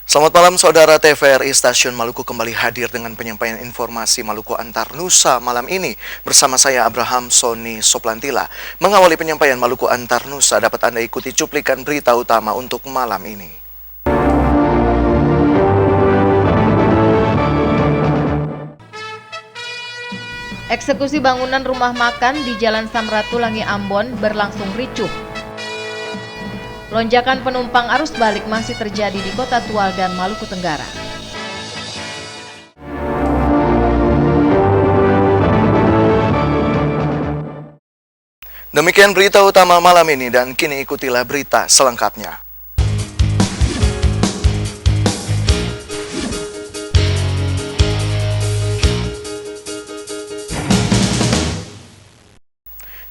Selamat malam saudara. TVRI Stasiun Maluku kembali hadir dengan penyampaian informasi Maluku Antar Nusa malam ini. Bersama saya Abraham Soni Soplantila. Mengawali penyampaian Maluku Antar Nusa, dapat Anda ikuti cuplikan berita utama untuk malam ini. Eksekusi bangunan rumah makan di Jalan Samratulangi Ambon berlangsung ricuh. Lonjakan penumpang arus balik masih terjadi di Kota Tual dan Maluku Tenggara. Demikian berita utama malam ini dan kini ikutilah berita selengkapnya.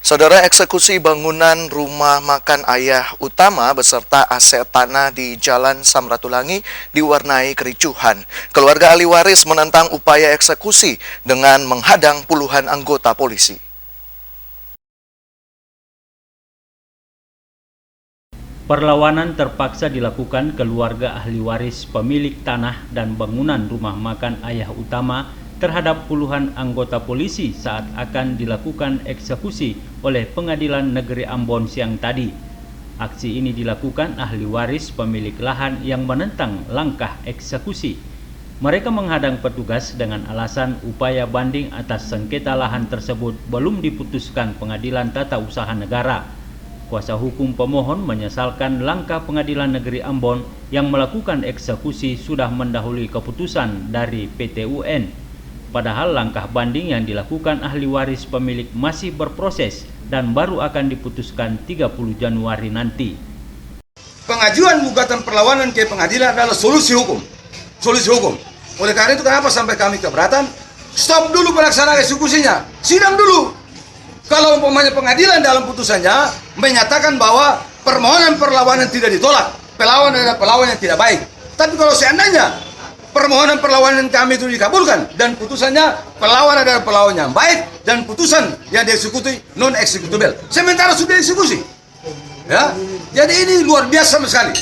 Saudara, eksekusi bangunan rumah makan ayah utama beserta aset tanah di Jalan Samratulangi diwarnai kericuhan. Keluarga ahli waris menentang upaya eksekusi dengan menghadang puluhan anggota polisi. Perlawanan terpaksa dilakukan keluarga ahli waris pemilik tanah dan bangunan rumah makan ayah utama terhadap puluhan anggota polisi saat akan dilakukan eksekusi oleh Pengadilan Negeri Ambon siang tadi. Aksi ini dilakukan ahli waris pemilik lahan yang menentang langkah eksekusi. Mereka menghadang petugas dengan alasan upaya banding atas sengketa lahan tersebut belum diputuskan Pengadilan Tata Usaha Negara. Kuasa hukum pemohon menyesalkan langkah Pengadilan Negeri Ambon yang melakukan eksekusi sudah mendahului keputusan dari PT UN. Padahal langkah banding yang dilakukan ahli waris pemilik masih berproses dan baru akan diputuskan 30 Januari nanti. Pengajuan gugatan perlawanan ke pengadilan adalah solusi hukum. Solusi hukum. Oleh karena itu kenapa sampai kami keberatan? Stop dulu pelaksanaan eksekusinya. Sidang dulu. Kalau umpamanya pengadilan dalam putusannya menyatakan bahwa permohonan perlawanan tidak ditolak, perlawanan adalah perlawanan yang tidak baik. Tapi kalau seandainya permohonan perlawanan kami itu dikabulkan dan putusannya perlawanan adalah perlawanan yang baik dan putusan yang dieksekusi non eksekutibel. Sementara sudah eksekusi. Ya. Jadi ini luar biasa sekali.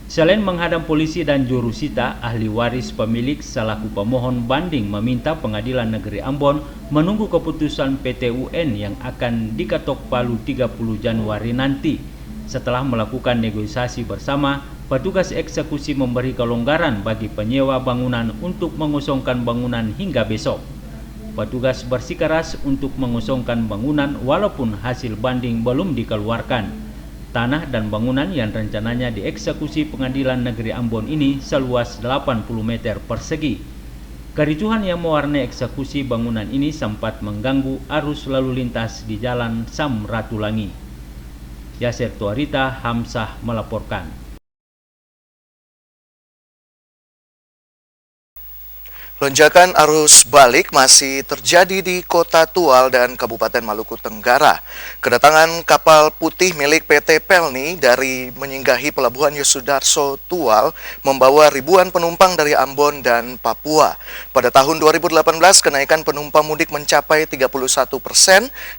Selain menghadang polisi dan jurusita, ahli waris pemilik selaku pemohon banding meminta Pengadilan Negeri Ambon menunggu keputusan PT UN yang akan diketok palu 30 Januari nanti. Setelah melakukan negosiasi bersama, petugas eksekusi memberi kelonggaran bagi penyewa bangunan untuk mengosongkan bangunan hingga besok. Petugas bersikeras untuk mengosongkan bangunan walaupun hasil banding belum dikeluarkan. Tanah dan bangunan yang rencananya dieksekusi Pengadilan Negeri Ambon ini seluas 80 meter persegi. Kericuhan yang mewarnai eksekusi bangunan ini sempat mengganggu arus lalu lintas di Jalan Samratulangi. Yasir Tuarita Hamsah melaporkan. Lonjakan arus balik masih terjadi di Kota Tual dan Kabupaten Maluku Tenggara. Kedatangan kapal putih milik PT Pelni dari menyinggahi Pelabuhan Yosudarso Tual membawa ribuan penumpang dari Ambon dan Papua. Pada tahun 2018, kenaikan penumpang mudik mencapai 31%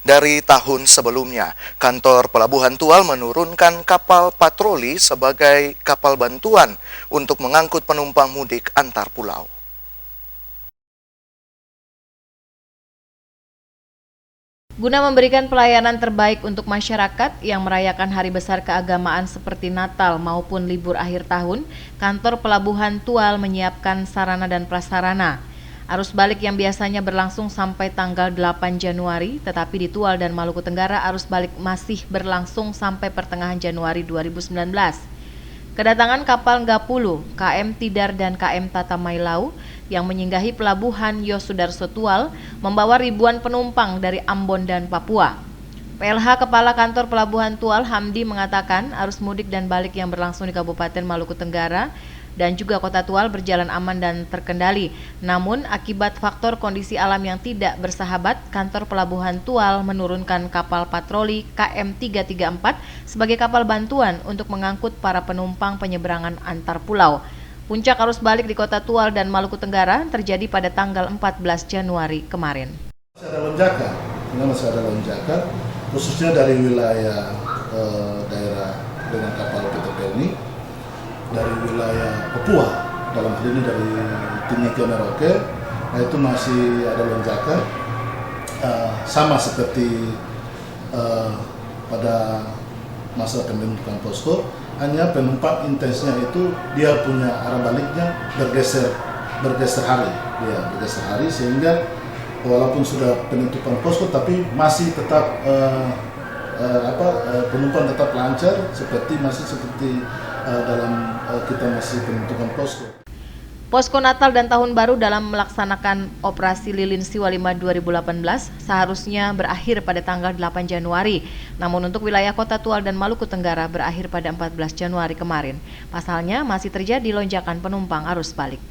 dari tahun sebelumnya. Kantor Pelabuhan Tual menurunkan kapal patroli sebagai kapal bantuan untuk mengangkut penumpang mudik antar pulau. Guna memberikan pelayanan terbaik untuk masyarakat yang merayakan hari besar keagamaan seperti Natal maupun libur akhir tahun, Kantor Pelabuhan Tual menyiapkan sarana dan prasarana. Arus balik yang biasanya berlangsung sampai tanggal 8 Januari, tetapi di Tual dan Maluku Tenggara arus balik masih berlangsung sampai pertengahan Januari 2019. Kedatangan kapal Gapulu, KM Tidar dan KM Tatamailau yang menyinggahi Pelabuhan Yosudarso Tual membawa ribuan penumpang dari Ambon dan Papua. PLH Kepala Kantor Pelabuhan Tual Hamdi mengatakan arus mudik dan balik yang berlangsung di Kabupaten Maluku Tenggara dan juga Kota Tual berjalan aman dan terkendali. Namun, akibat faktor kondisi alam yang tidak bersahabat, Kantor Pelabuhan Tual menurunkan kapal patroli KM 334 sebagai kapal bantuan untuk mengangkut para penumpang penyeberangan antar pulau. Puncak arus balik di Kota Tual dan Maluku Tenggara terjadi pada tanggal 14 Januari kemarin. Masih ada lonjakan, khususnya dari wilayah daerah dengan kapal PT Pelni dari wilayah Papua, dalam hal ini dari Timika Merauke, nah itu masih ada lonjakan, sama seperti pada masa pembentukan posko, hanya penumpang intensnya itu dia punya arah baliknya bergeser hari, sehingga walaupun sudah penutupan posko tapi masih tetap penumpang tetap lancar masih seperti dalam kita masih penutupan posko. Posko Natal dan Tahun Baru dalam melaksanakan Operasi Lilin Siwalima 2018 seharusnya berakhir pada tanggal 8 Januari. Namun untuk wilayah Kota Tual dan Maluku Tenggara berakhir pada 14 Januari kemarin. Pasalnya masih terjadi lonjakan penumpang arus balik.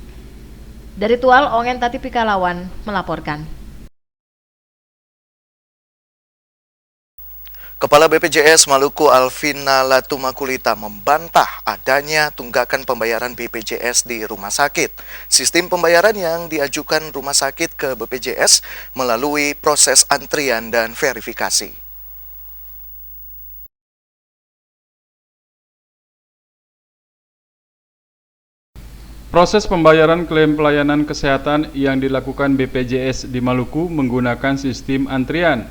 Dari Tual, Ongen Tati Pikalawan melaporkan. Kepala BPJS Maluku Alvina Latumakulita membantah adanya tunggakan pembayaran BPJS di rumah sakit. Sistem pembayaran yang diajukan rumah sakit ke BPJS melalui proses antrian dan verifikasi. Proses pembayaran klaim pelayanan kesehatan yang dilakukan BPJS di Maluku menggunakan sistem antrian.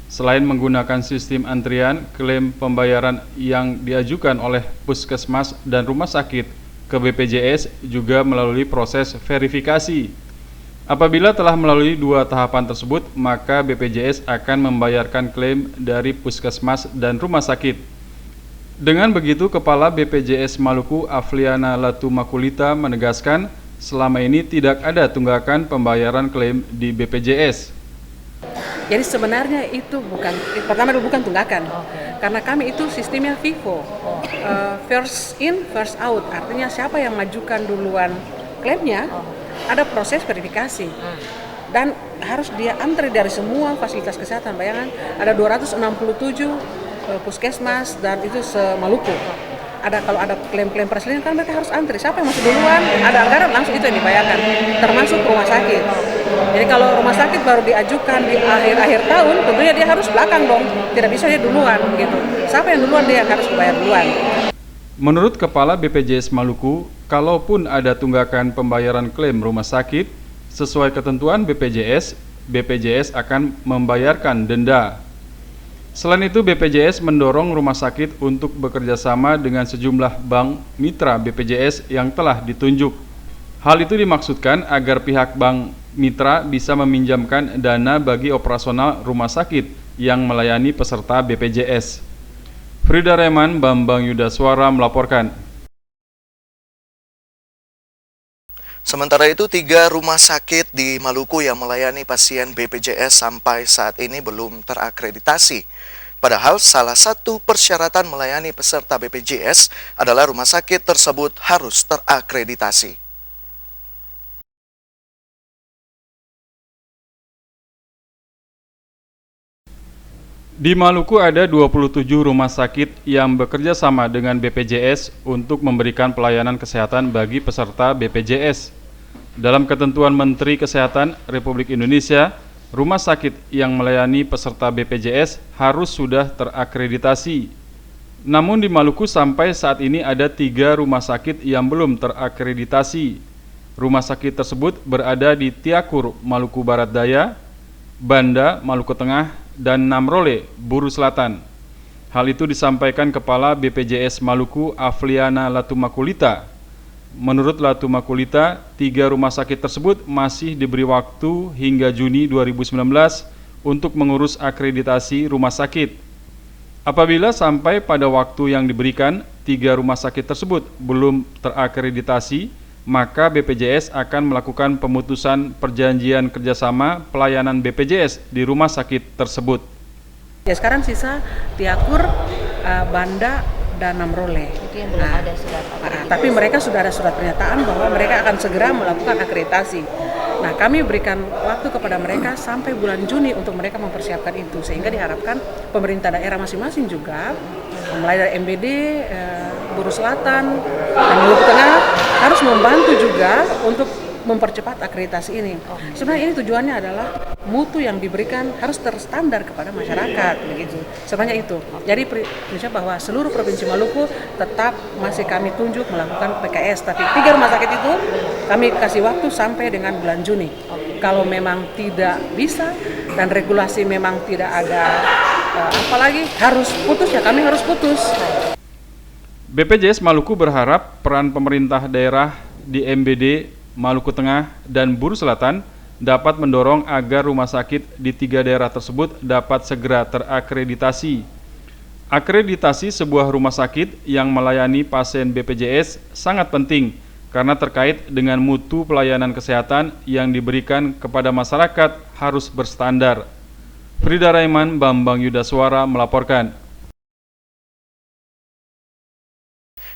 Selain menggunakan sistem antrian, klaim pembayaran yang diajukan oleh puskesmas dan rumah sakit ke BPJS juga melalui proses verifikasi. Apabila telah melalui 2 tahapan tersebut, maka BPJS akan membayarkan klaim dari puskesmas dan rumah sakit. Dengan begitu, Kepala BPJS Maluku Afliana Latumakulita menegaskan selama ini tidak ada tunggakan pembayaran klaim di BPJS. Jadi sebenarnya itu pertama bukan tunggakan, karena kami itu sistemnya FIFO, first in, first out, artinya siapa yang majukan duluan klaimnya, ada proses verifikasi, dan harus dia antri dari semua fasilitas kesehatan. Bayangkan ada 267 puskesmas dan itu se-Maluku. Kalau ada klaim-klaim persalinan kan mereka harus antri. Siapa yang masuk duluan, ada anggaran langsung itu yang dibayarkan, termasuk rumah sakit. Jadi kalau rumah sakit baru diajukan di akhir tahun, tentunya dia harus belakang dong. Tidak bisa dia duluan gitu. Siapa yang duluan dia harus bayar duluan. Menurut Kepala BPJS Maluku, kalaupun ada tunggakan pembayaran klaim rumah sakit, sesuai ketentuan BPJS akan membayarkan denda. Selain itu, BPJS mendorong rumah sakit untuk bekerja sama dengan sejumlah bank mitra BPJS yang telah ditunjuk. Hal itu dimaksudkan agar pihak bank mitra bisa meminjamkan dana bagi operasional rumah sakit yang melayani peserta BPJS. Frida Reman, Bambang Yudaswara melaporkan. Sementara itu, 3 rumah sakit di Maluku yang melayani pasien BPJS sampai saat ini belum terakreditasi. Padahal salah satu persyaratan melayani peserta BPJS adalah rumah sakit tersebut harus terakreditasi. Di Maluku ada 27 rumah sakit yang bekerja sama dengan BPJS untuk memberikan pelayanan kesehatan bagi peserta BPJS. Dalam ketentuan Menteri Kesehatan Republik Indonesia, rumah sakit yang melayani peserta BPJS harus sudah terakreditasi. Namun di Maluku sampai saat ini ada 3 rumah sakit yang belum terakreditasi. Rumah sakit tersebut berada di Tiakur, Maluku Barat Daya, Banda, Maluku Tengah, dan Namrole, Buru Selatan. Hal itu disampaikan Kepala BPJS Maluku Afliana Latumakulita. Menurut Latumakulita, 3 rumah sakit tersebut masih diberi waktu hingga Juni 2019 untuk mengurus akreditasi rumah sakit. Apabila sampai pada waktu yang diberikan, 3 rumah sakit tersebut belum terakreditasi, maka BPJS akan melakukan pemutusan perjanjian kerjasama pelayanan BPJS di rumah sakit tersebut. Ya sekarang sisa Tiakur, Banda, dan Namrole. Itu yang belum ada surat akreditasi. Tapi mereka sudah ada surat pernyataan bahwa mereka akan segera melakukan akreditasi. Nah, kami berikan waktu kepada mereka sampai bulan Juni untuk mereka mempersiapkan itu, sehingga diharapkan pemerintah daerah masing-masing juga, mulai dari MBD, Buru Selatan, dan Maluku Tengah harus membantu juga untuk mempercepat akreditasi ini. Sebenarnya ini tujuannya adalah mutu yang diberikan harus terstandar kepada masyarakat, begitu. Sebenarnya itu. Jadi prinsipnya bahwa seluruh Provinsi Maluku tetap masih kami tunjuk melakukan PKS, tapi 3 rumah sakit itu kami kasih waktu sampai dengan bulan Juni. Kalau memang tidak bisa dan regulasi memang tidak ada apalagi harus putus, ya kami harus putus. BPJS Maluku berharap peran pemerintah daerah di MBD, Maluku Tengah, dan Buru Selatan dapat mendorong agar rumah sakit di 3 daerah tersebut dapat segera terakreditasi. Akreditasi sebuah rumah sakit yang melayani pasien BPJS sangat penting karena terkait dengan mutu pelayanan kesehatan yang diberikan kepada masyarakat harus berstandar. Frida Raiman, Bambang Yudaswara melaporkan.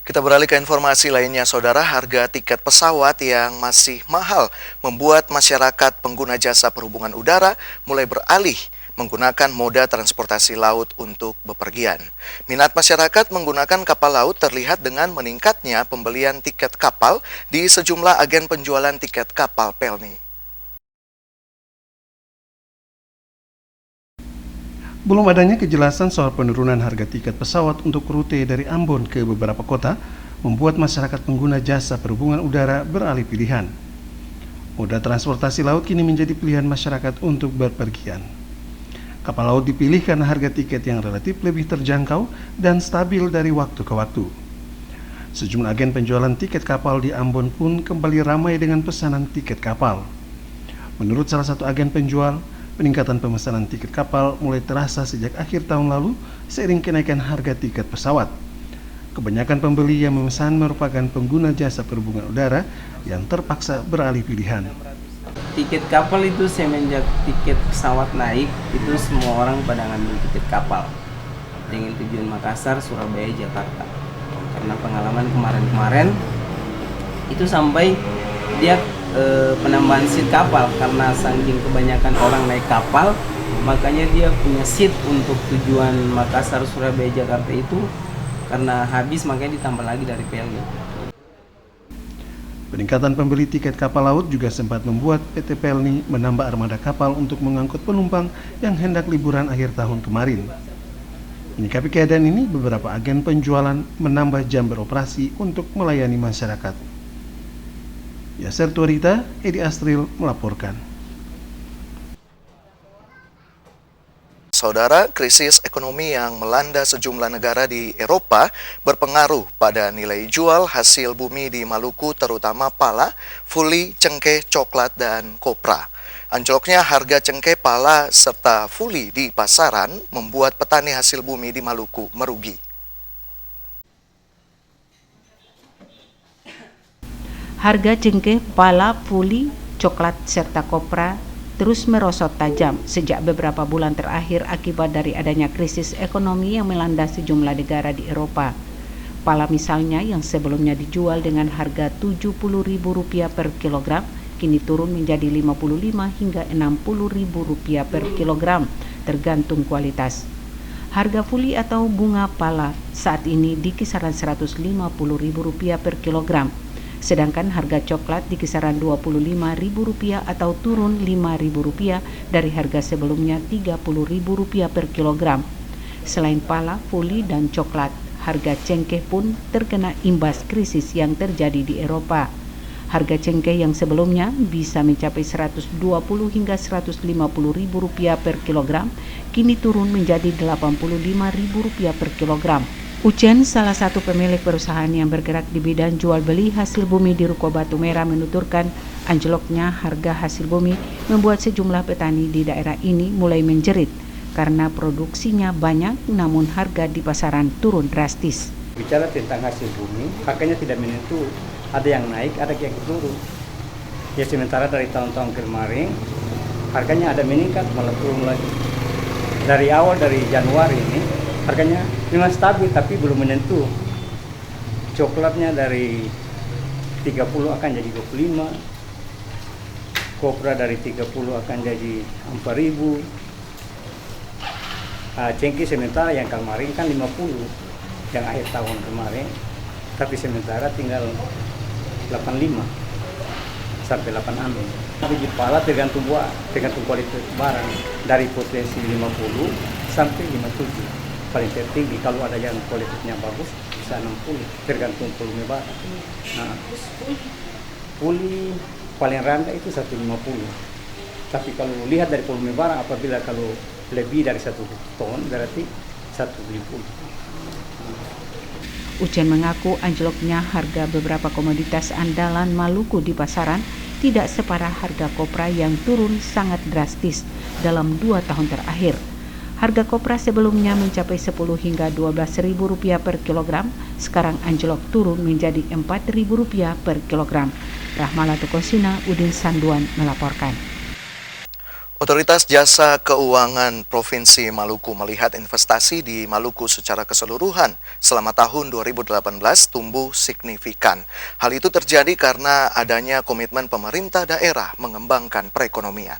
Kita beralih ke informasi lainnya, Saudara. Harga tiket pesawat yang masih mahal membuat masyarakat pengguna jasa perhubungan udara mulai beralih menggunakan moda transportasi laut untuk bepergian. Minat masyarakat menggunakan kapal laut terlihat dengan meningkatnya pembelian tiket kapal di sejumlah agen penjualan tiket kapal Pelni. Belum adanya kejelasan soal penurunan harga tiket pesawat untuk rute dari Ambon ke beberapa kota membuat masyarakat pengguna jasa perhubungan udara beralih pilihan. Moda transportasi laut kini menjadi pilihan masyarakat untuk berpergian. Kapal laut dipilih karena harga tiket yang relatif lebih terjangkau dan stabil dari waktu ke waktu. Sejumlah agen penjualan tiket kapal di Ambon pun kembali ramai dengan pesanan tiket kapal. Menurut salah satu agen penjual, peningkatan pemesanan tiket kapal mulai terasa sejak akhir tahun lalu seiring kenaikan harga tiket pesawat. Kebanyakan pembeli yang memesan merupakan pengguna jasa perhubungan udara yang terpaksa beralih pilihan. Tiket kapal itu semenjak tiket pesawat naik, itu semua orang pada ngambil tiket kapal dengan tujuan Makassar, Surabaya, Jakarta. Karena pengalaman kemarin-kemarin itu sampai dia penambahan seat kapal karena saking kebanyakan orang naik kapal, makanya dia punya seat untuk tujuan Makassar, Surabaya, Jakarta itu karena habis makanya ditambah lagi dari Pelni. Peningkatan pembeli tiket kapal laut juga sempat membuat PT Pelni menambah armada kapal untuk mengangkut penumpang yang hendak liburan akhir tahun kemarin. Menyikapi keadaan ini, beberapa agen penjualan menambah jam beroperasi untuk melayani masyarakat. Yaser Tuarita, Edi Astril melaporkan. Saudara, krisis ekonomi yang melanda sejumlah negara di Eropa berpengaruh pada nilai jual hasil bumi di Maluku, terutama pala, fuli, cengkeh, coklat, dan kopra. Anjloknya harga cengkeh, pala, serta fuli di pasaran membuat petani hasil bumi di Maluku merugi. Harga cengkeh, pala, fuli, coklat, serta kopra terus merosot tajam sejak beberapa bulan terakhir akibat dari adanya krisis ekonomi yang melanda sejumlah negara di Eropa. Pala misalnya yang sebelumnya dijual dengan harga Rp70.000 per kilogram, kini turun menjadi Rp55 hingga Rp60.000 per kilogram, tergantung kualitas. Harga fuli atau bunga pala saat ini di kisaran Rp150.000 per kilogram. Sedangkan harga coklat di kisaran Rp25.000 atau turun Rp5.000 dari harga sebelumnya Rp30.000 per kilogram. Selain pala, fuli, dan coklat, harga cengkeh pun terkena imbas krisis yang terjadi di Eropa. Harga cengkeh yang sebelumnya bisa mencapai Rp120 hingga Rp150.000 per kilogram, kini turun menjadi Rp85.000 per kilogram. Ucen, salah satu pemilik perusahaan yang bergerak di bidang jual beli hasil bumi di Ruko Batu Merah, menuturkan anjloknya harga hasil bumi membuat sejumlah petani di daerah ini mulai menjerit karena produksinya banyak namun harga di pasaran turun drastis. Bicara tentang hasil bumi, harganya tidak menentu, ada yang naik, ada yang turun. Ya sementara dari tahun-tahun kemarin harganya ada meningkat malah turun lagi. Dari awal dari Januari ini harganya memang stabil tapi belum menentu. Coklatnya dari 30 akan jadi 25, kopra dari 30 akan jadi 4.000. Cengkeh sementara yang kemarin kan 50 yang akhir tahun kemarin, tapi sementara tinggal 85. sampai 8 ambon. Biji pala tergantung kualitas barang, dari potensi 50 sampai 57. Paling tertinggi kalau ada yang kualitasnya bagus bisa 60, tergantung volume barang. Nah, puli paling rendah itu 150. Tapi kalau lihat dari volume barang, apabila kalau lebih dari 1 ton berarti 150. Ucen mengaku anjloknya harga beberapa komoditas andalan Maluku di pasaran tidak separah harga kopra yang turun sangat drastis dalam 2 tahun terakhir. Harga kopra sebelumnya mencapai 10 hingga 12 ribu rupiah per kilogram, sekarang anjlok turun menjadi 4 ribu rupiah per kilogram. Rahmala Tukosina, Udin Sanduan melaporkan. Otoritas Jasa Keuangan Provinsi Maluku melihat investasi di Maluku secara keseluruhan selama tahun 2018 tumbuh signifikan. Hal itu terjadi karena adanya komitmen pemerintah daerah mengembangkan perekonomian.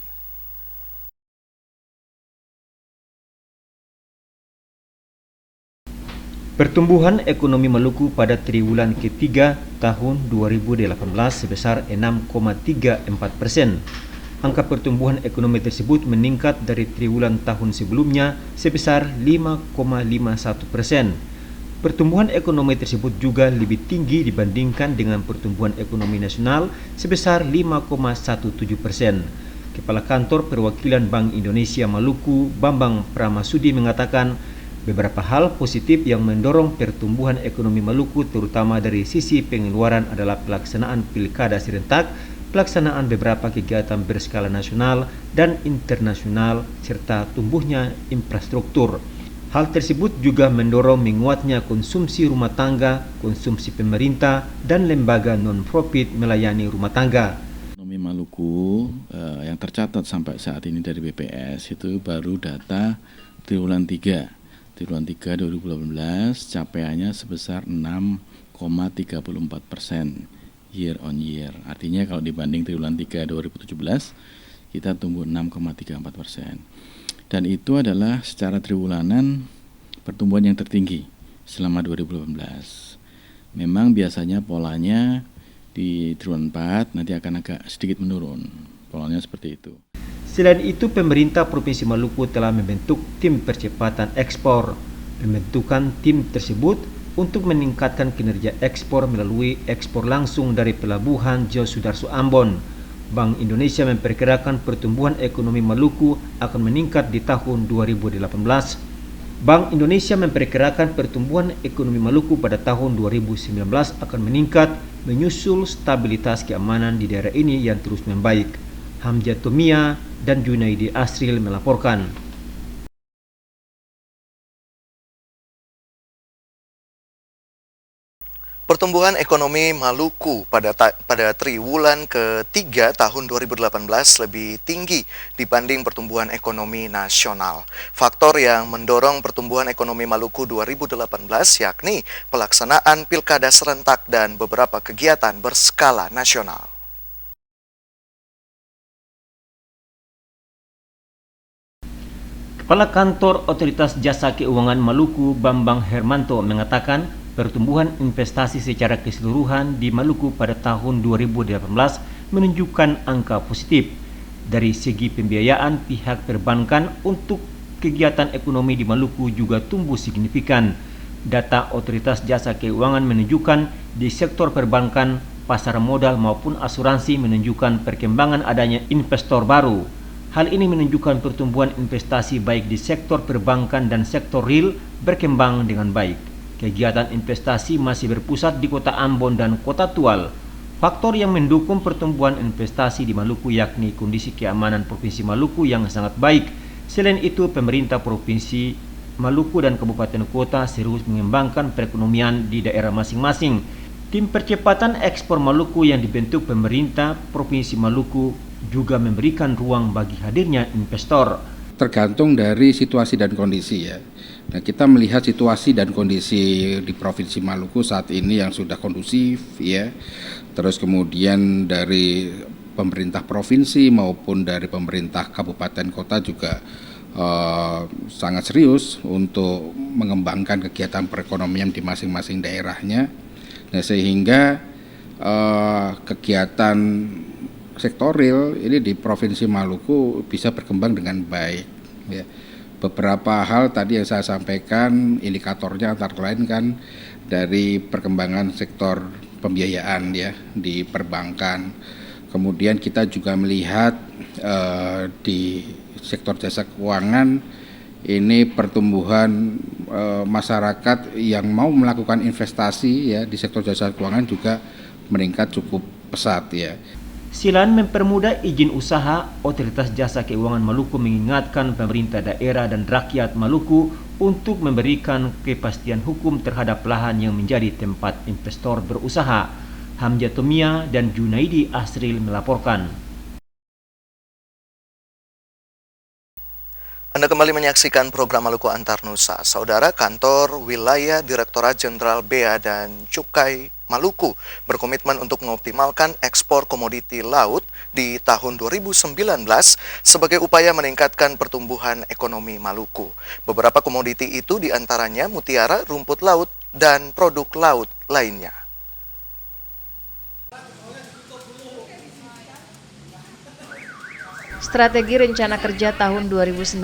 Pertumbuhan ekonomi Maluku pada triwulan ketiga tahun 2018 sebesar 6,34%. Angka pertumbuhan ekonomi tersebut meningkat dari triwulan tahun sebelumnya sebesar 5,51%. Pertumbuhan ekonomi tersebut juga lebih tinggi dibandingkan dengan pertumbuhan ekonomi nasional sebesar 5,17%. Kepala Kantor Perwakilan Bank Indonesia Maluku, Bambang Pramasudi mengatakan, beberapa hal positif yang mendorong pertumbuhan ekonomi Maluku terutama dari sisi pengeluaran adalah pelaksanaan pilkada serentak, pelaksanaan beberapa kegiatan berskala nasional dan internasional, serta tumbuhnya infrastruktur. Hal tersebut juga mendorong menguatnya konsumsi rumah tangga, konsumsi pemerintah, dan lembaga non-profit melayani rumah tangga. Ekonomi Maluku yang tercatat sampai saat ini dari BPS itu baru data triwulan 3. Triwulan 3 2018 capaiannya sebesar 6,34% year on year. Artinya kalau dibanding triwulan 3 2017 kita tumbuh 6,34%. Dan itu adalah secara triwulanan pertumbuhan yang tertinggi selama 2018. Memang biasanya polanya di triwulan 4 nanti akan agak sedikit menurun. Polanya seperti itu. Selain itu, pemerintah Provinsi Maluku telah membentuk tim percepatan ekspor. Pembentukan tim tersebut untuk meningkatkan kinerja ekspor melalui ekspor langsung dari pelabuhan Djoko Sudarso Ambon. Bank Indonesia memperkirakan pertumbuhan ekonomi Maluku akan meningkat di tahun 2018. Bank Indonesia memperkirakan pertumbuhan ekonomi Maluku pada tahun 2019 akan meningkat menyusul stabilitas keamanan di daerah ini yang terus membaik. Hamzah Tomia dan Junaidi Asril melaporkan. Pertumbuhan ekonomi Maluku pada triwulan ketiga tahun 2018 lebih tinggi dibanding pertumbuhan ekonomi nasional. Faktor yang mendorong pertumbuhan ekonomi Maluku 2018 yakni pelaksanaan pilkada serentak dan beberapa kegiatan berskala nasional. Kepala Kantor Otoritas Jasa Keuangan Maluku, Bambang Hermanto, mengatakan pertumbuhan investasi secara keseluruhan di Maluku pada tahun 2018 menunjukkan angka positif. Dari segi pembiayaan, pihak perbankan untuk kegiatan ekonomi di Maluku juga tumbuh signifikan. Data Otoritas Jasa Keuangan menunjukkan di sektor perbankan, pasar modal maupun asuransi menunjukkan perkembangan adanya investor baru. Hal ini menunjukkan pertumbuhan investasi baik di sektor perbankan dan sektor real berkembang dengan baik. Kegiatan investasi masih berpusat di Kota Ambon dan Kota Tual. Faktor yang mendukung pertumbuhan investasi di Maluku yakni kondisi keamanan Provinsi Maluku yang sangat baik. Selain itu, pemerintah Provinsi Maluku dan Kabupaten Kota serius mengembangkan perekonomian di daerah masing-masing. Tim percepatan ekspor Maluku yang dibentuk pemerintah Provinsi Maluku juga memberikan ruang bagi hadirnya investor. Tergantung dari situasi dan kondisi ya. Nah, kita melihat situasi dan kondisi di Provinsi Maluku saat ini yang sudah kondusif ya. Terus kemudian dari pemerintah provinsi maupun dari pemerintah kabupaten kota juga sangat serius untuk mengembangkan kegiatan perekonomian di masing-masing daerahnya. Nah, sehingga kegiatan sektor real ini di Provinsi Maluku bisa berkembang dengan baik. Ya. Beberapa hal tadi yang saya sampaikan, indikatornya antara lain kan dari perkembangan sektor pembiayaan ya di perbankan. Kemudian kita juga melihat di sektor jasa keuangan ini pertumbuhan masyarakat yang mau melakukan investasi ya di sektor jasa keuangan juga meningkat cukup pesat ya. Selain mempermudah izin usaha, Otoritas Jasa Keuangan Maluku mengingatkan pemerintah daerah dan rakyat Maluku untuk memberikan kepastian hukum terhadap lahan yang menjadi tempat investor berusaha. Hamzah Tomia dan Junaidi Asril melaporkan. Anda kembali menyaksikan program Maluku Antar Nusa. Saudara, Kantor Wilayah Direktorat Jenderal Bea dan Cukai Maluku berkomitmen untuk mengoptimalkan ekspor komoditi laut di tahun 2019 sebagai upaya meningkatkan pertumbuhan ekonomi Maluku. Beberapa komoditi itu diantaranya mutiara, rumput laut, dan produk laut lainnya. Strategi Rencana Kerja tahun 2019,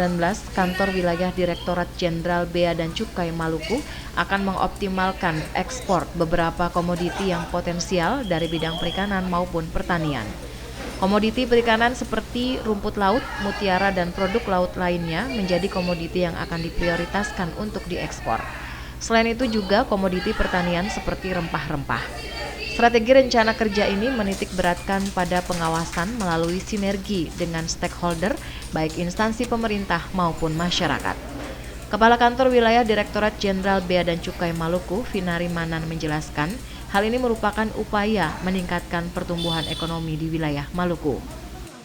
Kantor Wilayah Direktorat Jenderal Bea dan Cukai Maluku akan mengoptimalkan ekspor beberapa komoditi yang potensial dari bidang perikanan maupun pertanian. Komoditi perikanan seperti rumput laut, mutiara, dan produk laut lainnya menjadi komoditi yang akan diprioritaskan untuk diekspor. Selain itu juga komoditi pertanian seperti rempah-rempah. Strategi rencana kerja ini menitik beratkan pada pengawasan melalui sinergi dengan stakeholder, baik instansi pemerintah maupun masyarakat. Kepala Kantor Wilayah Direktorat Jenderal Bea dan Cukai Maluku, Vinari Manan menjelaskan, hal ini merupakan upaya meningkatkan pertumbuhan ekonomi di wilayah Maluku.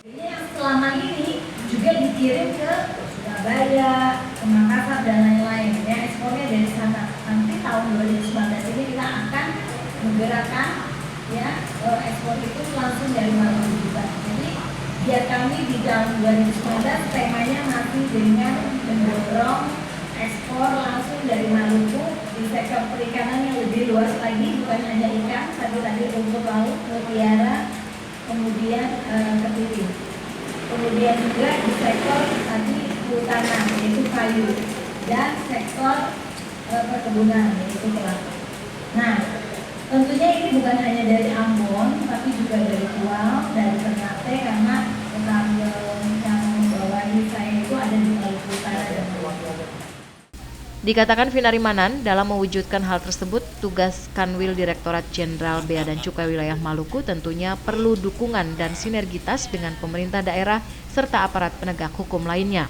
Ini yang selama ini juga dikirim ke Surabaya, ke Makassar dan lain-lain. Ya, ekspornya dari sana. Nanti tahun 2019 ini kita akan menggerakkan ya ekspor itu langsung dari Maluku juga. Jadi biar kami di tahun 2019 temanya masih dengan mendorong ekspor langsung dari Maluku di sektor perikanan yang lebih luas lagi, bukan hanya ikan, tapi tadi rumput laut, mutiara, kemudian kepiting. Kemudian juga di sektor tadi hutanan yaitu kayu dan sektor perkebunan yaitu kelapa. Nah, tentunya ini bukan hanya dari Ambon, tapi juga dari Tual, dari Ternate, karena yang membawahi saya itu ada di Maluku Utara dan Maluku. Dikatakan Vinari Manan, dalam mewujudkan hal tersebut, tugas Kanwil Direktorat Jenderal Bea dan Cukai Wilayah Maluku tentunya perlu dukungan dan sinergitas dengan pemerintah daerah serta aparat penegak hukum lainnya,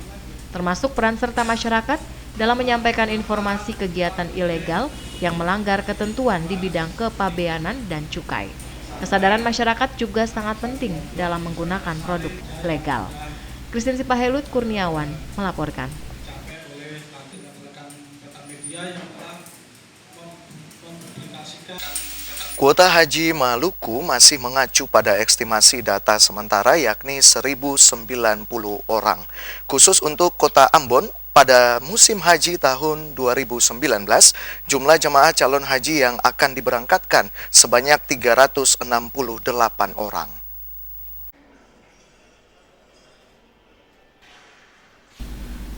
termasuk peran serta masyarakat dalam menyampaikan informasi kegiatan ilegal yang melanggar ketentuan di bidang kepabeanan dan cukai. Kesadaran masyarakat juga sangat penting dalam menggunakan produk legal. Christine Sipahelut Kurniawan melaporkan. Kuota haji Maluku masih mengacu pada estimasi data sementara yakni 1.090 orang. Khusus untuk kota Ambon, pada musim haji tahun 2019, jumlah jemaah calon haji yang akan diberangkatkan sebanyak 368 orang.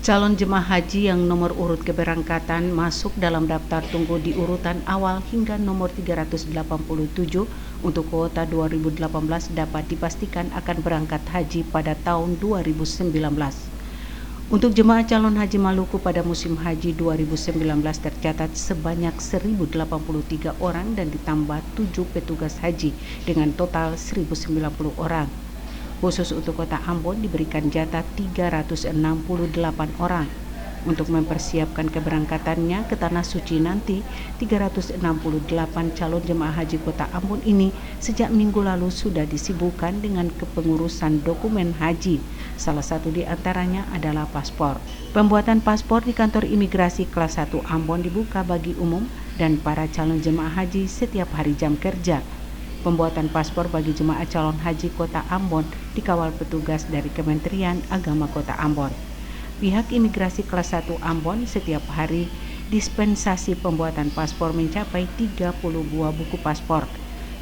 Calon jemaah haji yang nomor urut keberangkatan masuk dalam daftar tunggu di urutan awal hingga nomor 387 untuk kuota 2018 dapat dipastikan akan berangkat haji pada tahun 2019. Untuk jemaah calon haji Maluku pada musim haji 2019 tercatat sebanyak 1.083 orang dan ditambah 7 petugas haji dengan total 1.090 orang. Khusus untuk kota Ambon diberikan jatah 368 orang. Untuk mempersiapkan keberangkatannya ke Tanah Suci nanti, 368 calon jemaah haji kota Ambon ini sejak minggu lalu sudah disibukkan dengan kepengurusan dokumen haji. Salah satu di antaranya adalah paspor. Pembuatan paspor di kantor imigrasi kelas 1 Ambon dibuka bagi umum dan para calon jemaah haji setiap hari jam kerja. Pembuatan paspor bagi jemaah calon haji kota Ambon dikawal petugas dari Kementerian Agama Kota Ambon. Pihak imigrasi kelas 1 Ambon setiap hari dispensasi pembuatan paspor mencapai 30 buah buku paspor.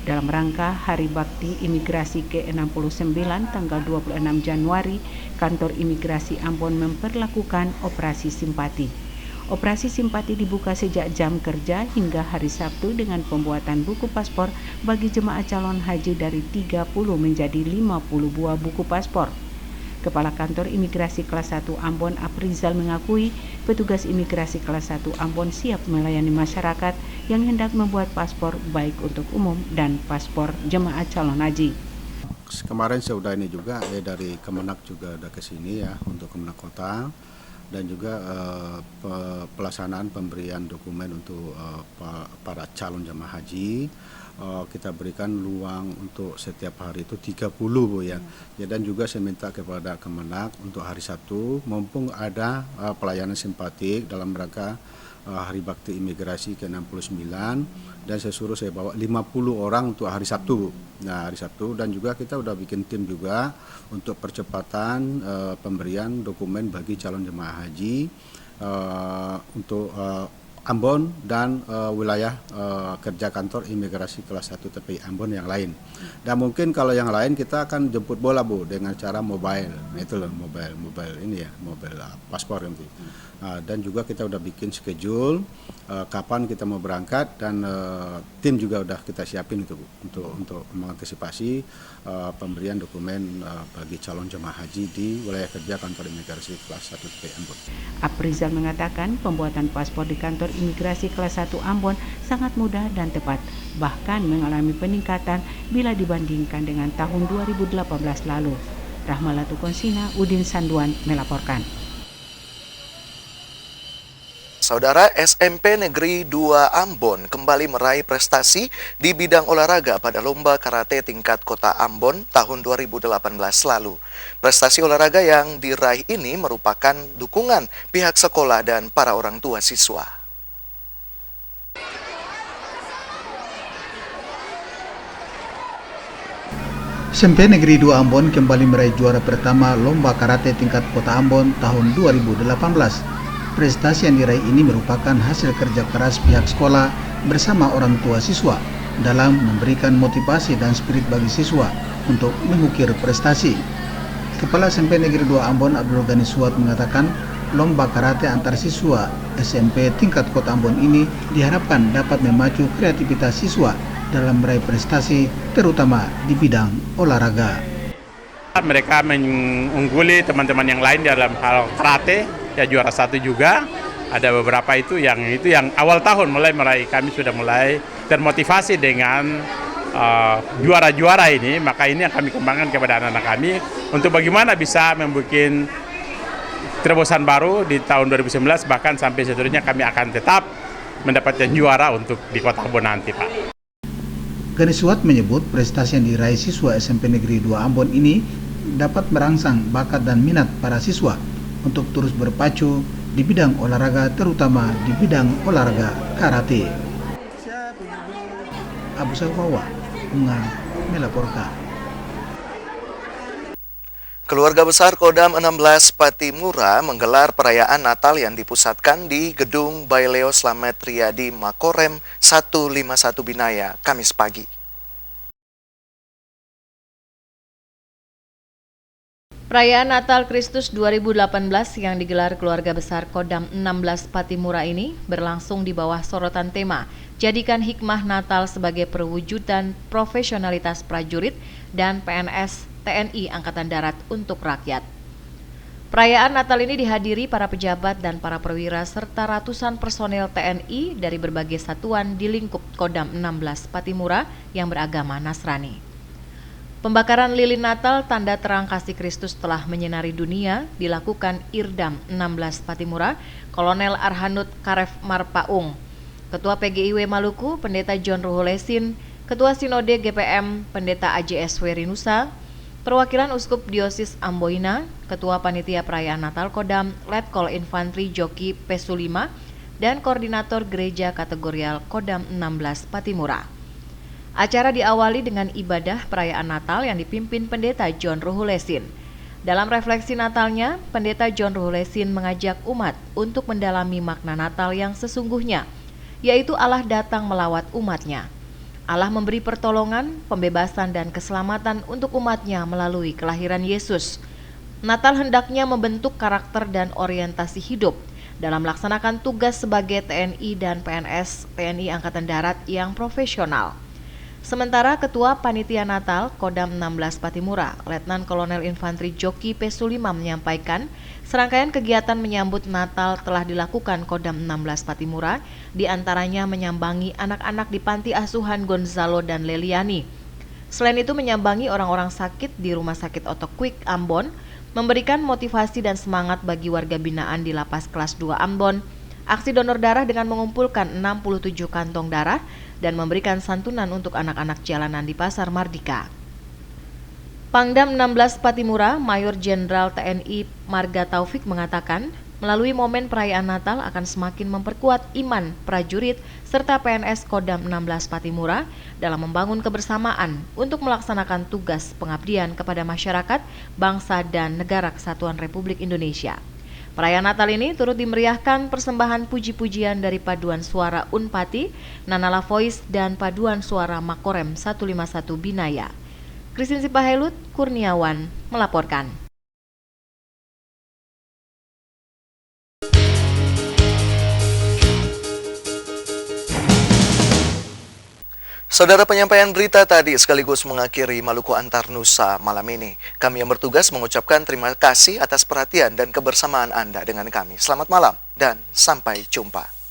Dalam rangka Hari Bakti Imigrasi ke-69 tanggal 26 Januari, kantor imigrasi Ambon memperlakukan operasi simpati. Operasi simpati dibuka sejak jam kerja hingga hari Sabtu dengan pembuatan buku paspor bagi jemaah calon haji dari 30 menjadi 50 buah buku paspor. Kepala Kantor Imigrasi Kelas 1 Ambon Aprizal mengakui petugas imigrasi kelas 1 Ambon siap melayani masyarakat yang hendak membuat paspor baik untuk umum dan paspor jemaah calon haji. Kemarin sudah ini juga dari Kemenak juga ada ke sini ya untuk Kemenak Kota dan juga pelaksanaan pemberian dokumen untuk para calon jemaah haji. Kita berikan luang untuk setiap hari itu 30 Bu ya. Dan juga saya minta kepada Kemenak untuk hari Sabtu mumpung ada pelayanan simpatik dalam rangka Hari Bakti Imigrasi ke-69 dan saya bawa 50 orang untuk hari Sabtu Bu. Nah, hari Sabtu dan juga kita udah bikin tim juga untuk percepatan pemberian dokumen bagi calon jemaah haji untuk Ambon dan wilayah kerja kantor imigrasi kelas 1 TPI Ambon yang lain. Dan mungkin kalau yang lain kita akan jemput bola Bu dengan cara mobile. Itu loh mobile ini ya, mobile paspor nanti. Dan juga kita udah bikin schedule kapan kita mau berangkat dan tim juga udah kita siapin itu Bu untuk mengantisipasi pemberian dokumen bagi calon jemaah haji di wilayah kerja kantor imigrasi kelas 1 TPI Ambon. Aprizal mengatakan pembuatan paspor di kantor imigrasi kelas 1 Ambon sangat mudah dan tepat, bahkan mengalami peningkatan bila dibandingkan dengan tahun 2018 lalu. Rahmalatu Konsina, Udin Sanduan melaporkan. Saudara, SMP Negeri 2 Ambon kembali meraih prestasi di bidang olahraga pada Lomba Karate tingkat Kota Ambon tahun 2018 lalu. Prestasi olahraga yang diraih ini merupakan dukungan pihak sekolah dan para orang tua siswa. SMP Negeri 2 Ambon kembali meraih juara pertama Lomba Karate tingkat Kota Ambon tahun 2018. Prestasi yang diraih ini merupakan hasil kerja keras pihak sekolah bersama orang tua siswa dalam memberikan motivasi dan spirit bagi siswa untuk mengukir prestasi. Kepala SMP Negeri 2 Ambon Abdul Ghani Suat mengatakan lomba karate antar siswa SMP tingkat Kota Ambon ini diharapkan dapat memacu kreativitas siswa dalam meraih prestasi terutama di bidang olahraga. Mereka mengungguli teman-teman yang lain dalam hal karate, ya juara 1 juga. Ada beberapa itu yang awal tahun mulai meraih, kami sudah mulai termotivasi dengan juara-juara ini, maka ini yang kami kembangkan kepada anak-anak kami untuk bagaimana bisa membuat terobosan baru di tahun 2019, bahkan sampai seterusnya kami akan tetap mendapatkan juara untuk di Kota Ambon nanti, Pak. Ghani Suat menyebut prestasi yang diraih siswa SMP Negeri 2 Ambon ini dapat merangsang bakat dan minat para siswa untuk terus berpacu di bidang olahraga, terutama di bidang olahraga karate. Abu Salwawa melaporkan. Keluarga besar Kodam 16 Patimura menggelar perayaan Natal yang dipusatkan di Gedung Baileo Slamet Riyadi Makorem 151 Binaya, Kamis pagi. Perayaan Natal Kristus 2018 yang digelar keluarga besar Kodam 16 Patimura ini berlangsung di bawah sorotan tema Jadikan Hikmah Natal sebagai perwujudan profesionalitas prajurit dan PNS TNI Angkatan Darat untuk rakyat. Perayaan Natal ini dihadiri para pejabat dan para perwira serta ratusan personel TNI dari berbagai satuan di lingkup Kodam 16 Patimura yang beragama Nasrani. Pembakaran lilin Natal tanda terang kasih Kristus telah menyinari dunia dilakukan Irdam 16 Patimura, Kolonel Arhanud Karef Marpaung, Ketua PGIW Maluku, Pendeta John Ruhulesin, Ketua Sinode GPM, Pendeta AJS Werinusa, Perwakilan Uskup Diosis Amboina, Ketua Panitia Perayaan Natal Kodam, Letkol Infantri Joki Pesulima, dan Koordinator Gereja Kategorial Kodam 16 Patimura. Acara diawali dengan ibadah perayaan Natal yang dipimpin Pendeta John Ruhulesin. Dalam refleksi Natalnya, Pendeta John Ruhulesin mengajak umat untuk mendalami makna Natal yang sesungguhnya, yaitu Allah datang melawat umatnya. Allah memberi pertolongan, pembebasan, dan keselamatan untuk umatnya melalui kelahiran Yesus. Natal hendaknya membentuk karakter dan orientasi hidup dalam melaksanakan tugas sebagai TNI dan PNS TNI Angkatan Darat yang profesional. Sementara Ketua Panitia Natal Kodam 16 Patimura, Letnan Kolonel Infantri Joki P. Sulima menyampaikan, serangkaian kegiatan menyambut Natal telah dilakukan Kodam 16 Patimura, diantaranya menyambangi anak-anak di Panti Asuhan Gonzalo dan Leliani. Selain itu menyambangi orang-orang sakit di Rumah Sakit Otokwik Ambon, memberikan motivasi dan semangat bagi warga binaan di Lapas Kelas 2 Ambon, aksi donor darah dengan mengumpulkan 67 kantong darah, dan memberikan santunan untuk anak-anak jalanan di Pasar Mardika. Pangdam 16 Patimura, Mayor Jenderal TNI Marga Taufik mengatakan, melalui momen perayaan Natal akan semakin memperkuat iman prajurit serta PNS Kodam 16 Patimura dalam membangun kebersamaan untuk melaksanakan tugas pengabdian kepada masyarakat, bangsa, dan negara kesatuan Republik Indonesia. Perayaan Natal ini turut dimeriahkan persembahan puji-pujian dari paduan suara Unpati, Nanala Voice, dan paduan suara Makorem 151 Binaya. Christine Sipahelut, Kurniawan, melaporkan. Saudara, penyampaian berita tadi sekaligus mengakhiri Maluku Antar Nusa malam ini. Kami yang bertugas mengucapkan terima kasih atas perhatian dan kebersamaan Anda dengan kami. Selamat malam dan sampai jumpa.